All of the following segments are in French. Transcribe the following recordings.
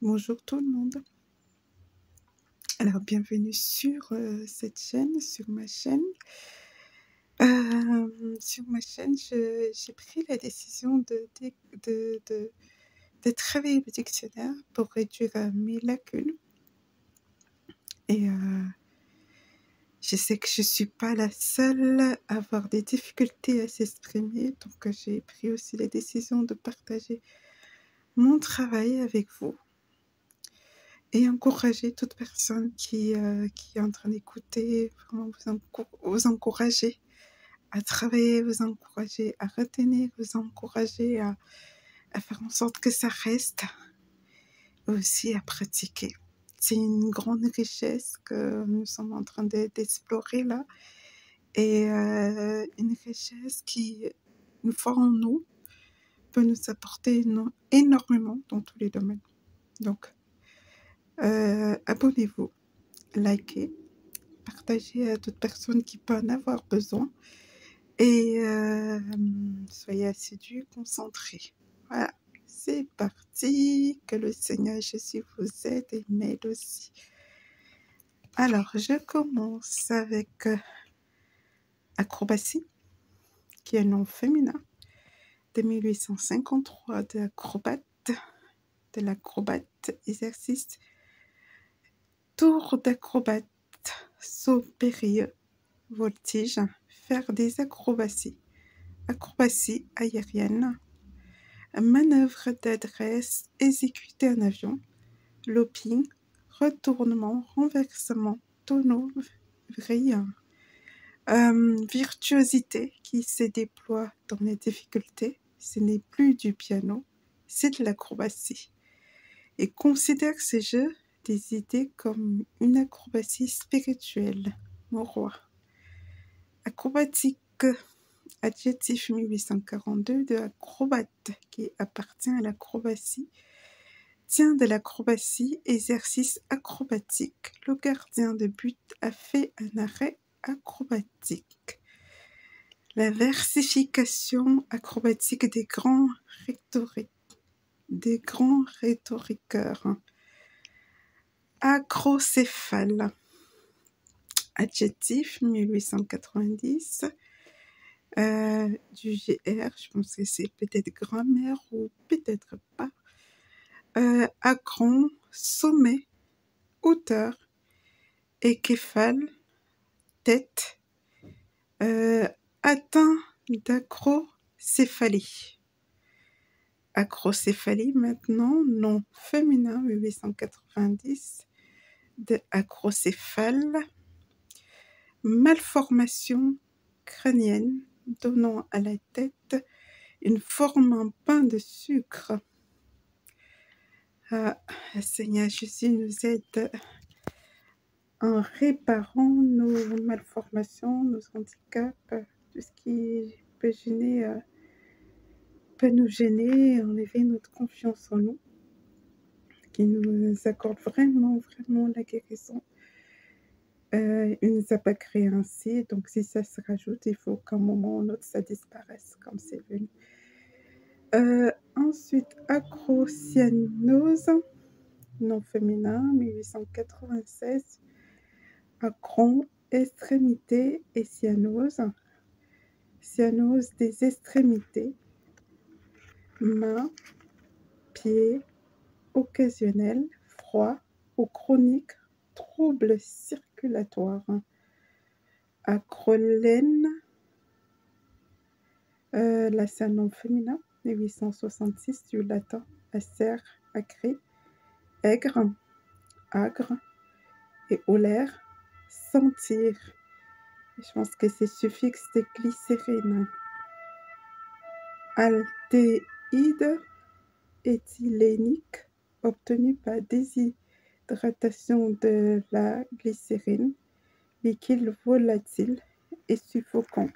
Bonjour tout le monde. Alors bienvenue sur cette chaîne, sur ma chaîne. Sur ma chaîne, j'ai pris la décision de travailler le dictionnaire pour réduire mes lacunes. Et je sais que je ne suis pas la seule à avoir des difficultés à s'exprimer, donc j'ai pris aussi la décision de partager mon travail avec vous. Et encourager toute personne qui est en train d'écouter, vraiment vous encourager à travailler, vous encourager à retenir, vous encourager à faire en sorte que ça reste, aussi à pratiquer. C'est une grande richesse que nous sommes en train d'explorer là, et une richesse qui, une fois en nous, peut nous apporter énormément dans tous les domaines. Donc, abonnez-vous, likez, partagez à d'autres personnes qui peuvent en avoir besoin et soyez assidus, concentrés. Voilà, c'est parti, que le Seigneur Jésus vous aide et m'aide aussi. Alors, je commence avec acrobatie, qui est un nom féminin, de 1853, de l'acrobate, exercice, tour d'acrobate, saut périlleux, voltige, faire des acrobaties, acrobatie aérienne, manœuvre d'adresse exécutée en avion, looping, retournement, renversement, tonneau, vrille, virtuosité qui se déploie dans les difficultés. Ce n'est plus du piano, c'est de l'acrobatie. Et considère ces jeux des idées comme une acrobatie spirituelle, mon roi. Acrobatique, adjectif 1842 de acrobate, qui appartient à l'acrobatie, tient de l'acrobatie, exercice acrobatique. Le gardien de but a fait un arrêt acrobatique. La versification acrobatique des grands rhétoriqueurs. Acrocéphale, adjectif 1890, du GR, je pense que c'est peut-être grammaire ou peut-être pas. Acron, sommet, hauteur, et céphale, tête, atteint d'acrocéphalie. Acrocéphalie maintenant, nom féminin 1890 de acrocéphale, malformation crânienne donnant à la tête une forme en pain de sucre. Seigneur Jésus nous aide en réparant nos malformations, nos handicaps, tout ce qui peut nous gêner, enlever notre confiance en nous, qui nous accorde vraiment la guérison. Il ne nous a pas créé ainsi, donc si ça se rajoute, il faut qu'à un moment ou un autre ça disparaisse comme c'est venu. Ensuite, acrocyanose, nom féminin, 1896. Acron, extrémité et cyanose. Cyanose des extrémités, mains, pieds, occasionnel, froid ou chronique, troubles circulatoires. Acrolène, là c'est un nom féminin, 1866, du latin acer, acré, aigre, agre, et olaire, sentir. Je pense que c'est suffixe de glycérine. Aldéhyde éthylénique, obtenu par déshydratation de la glycérine, liquide volatile et suffocant.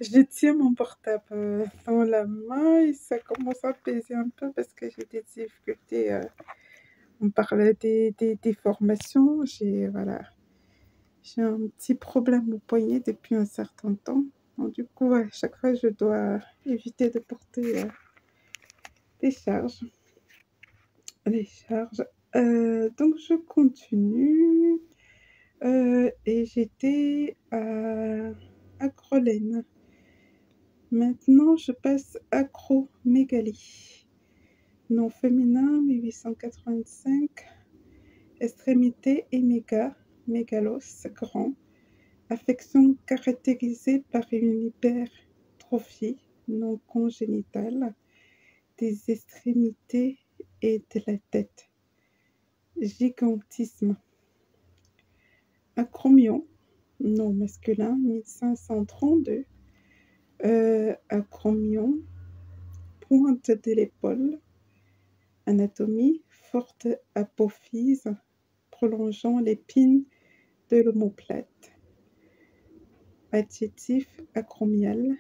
Je tiens mon portable dans la main et ça commence à peser un peu parce que j'ai des difficultés. On parlait des formations. J'ai un petit problème au poignet depuis un certain temps. Donc, du coup, à chaque fois, je dois éviter de porter des charges. Les charges. Donc je continue et j'étais à Grolène. Maintenant, je passe acromégalie. Nom féminin 1885. Extrémité et mégalos, grand. Affection caractérisée par une hypertrophie non congénitale des extrémités et de la tête. Gigantisme. Acromion, nom masculin 1532. Acromion, pointe de l'épaule. Anatomie, forte apophyse prolongeant l'épine de l'omoplate. Adjectif, acromial.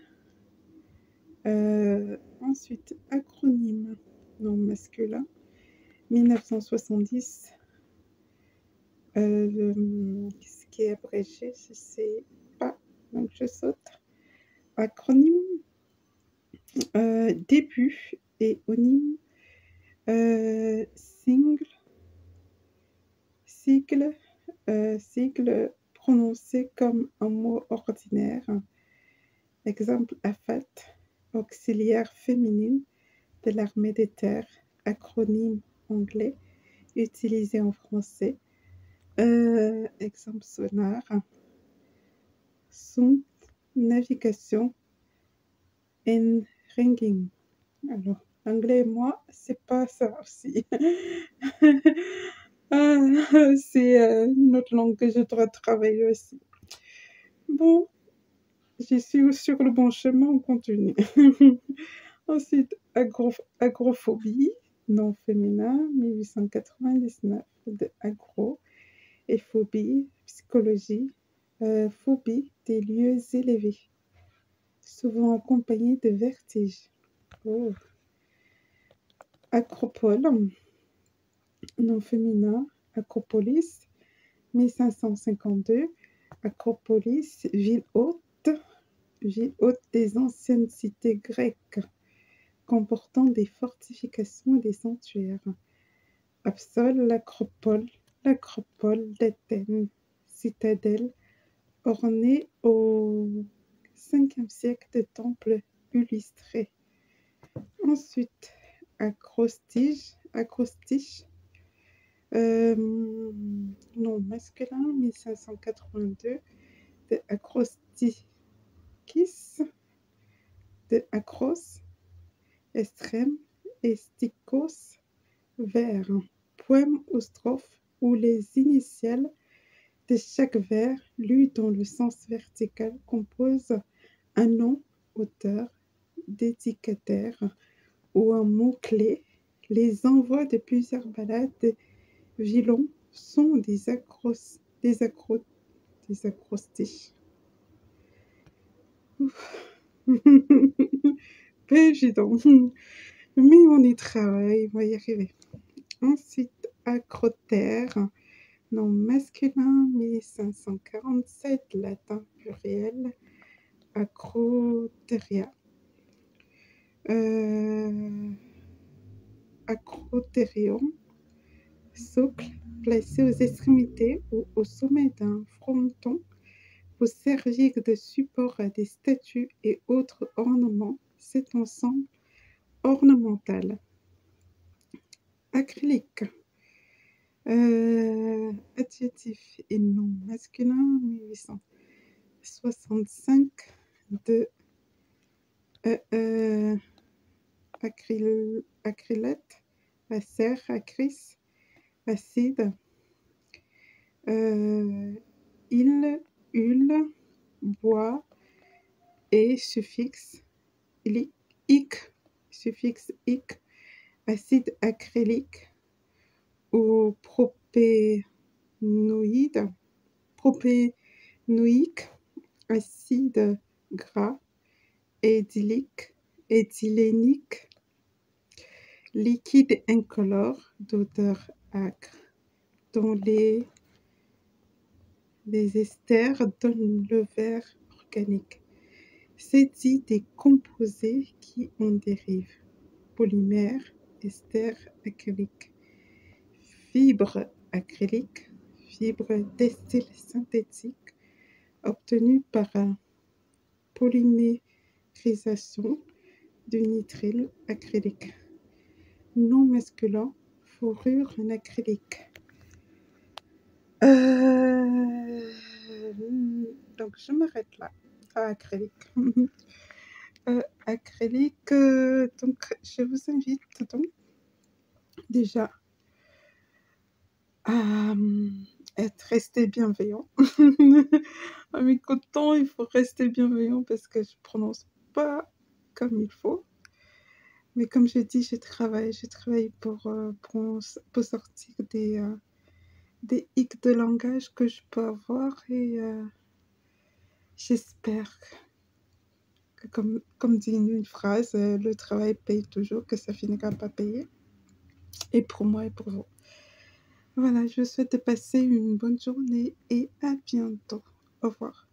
Ensuite, acronyme, nom masculin 1970. Ce qui est abrégé, je ne sais pas, donc je saute. Acronyme, début et onyme, sigle prononcé comme un mot ordinaire. Exemple, AFAT, auxiliaire féminine de l'armée de terre, acronyme anglais utilisé en français. Exemple sonar, sound, navigation, and ringing. Alors, l'anglais et moi, c'est pas ça aussi. C'est une autre langue que je dois travailler aussi. Bon, je suis sur le bon chemin, on continue. Ensuite, agrophobie, nom féminin, 1899, de agro, et phobie, psychologie, phobie des lieux élevés, souvent accompagnée de vertiges. Oh. Acropole, nom féminin, Acropolis, 1552, Acropolis, ville haute des anciennes cités grecques, comportant des fortifications et des sanctuaires. Absole, l'acropole d'Athènes, citadelle ornée au 5e siècle de temples illustrés. Ensuite, acrostiche, nom masculin 1582, de acrostichis, de acros, extrême, et stikos, vers, poème ou strophe où les initiales de chaque vers, lues dans le sens vertical, composent un nom, auteur, dédicataire ou un mot-clé. Les envois de plusieurs ballades de Villon sont des acrostiches. Pas évident, mais on y travaille, on va y arriver. Ensuite, acrotère, nom masculin 1547, latin pluriel, acroteria. Acroterium, socle placé aux extrémités ou au sommet d'un fronton pour servir de support à des statues et autres ornements. Cet ensemble ornemental. Acrylique. Adjectif et nom masculin 1865, de acrylate, acer, acris, acide, il, bois, et suffixe ic, acide acrylique ou propénoïque, acide gras, éthylénique, liquide incolore d'odeur âcre, dont les esters donnent le vert organique. C'est dit des composés qui en dérivent. polymère, ester acrylique, fibre acrylique, fibre textile synthétique obtenue par polymérisation du nitrile acrylique, non masculin, fourrure en acrylique. Donc je m'arrête là. Acrylique. Acrylique, donc je vous invite donc déjà à rester bienveillant. En m'écoutant, il faut rester bienveillant parce que je prononce pas comme il faut. Mais comme je dis, je travaille pour sortir des hics de langage que je peux avoir et j'espère que comme dit une phrase, le travail paye toujours, que ça finira par payer. Et pour moi et pour vous. Voilà, je vous souhaite de passer une bonne journée et à bientôt. Au revoir.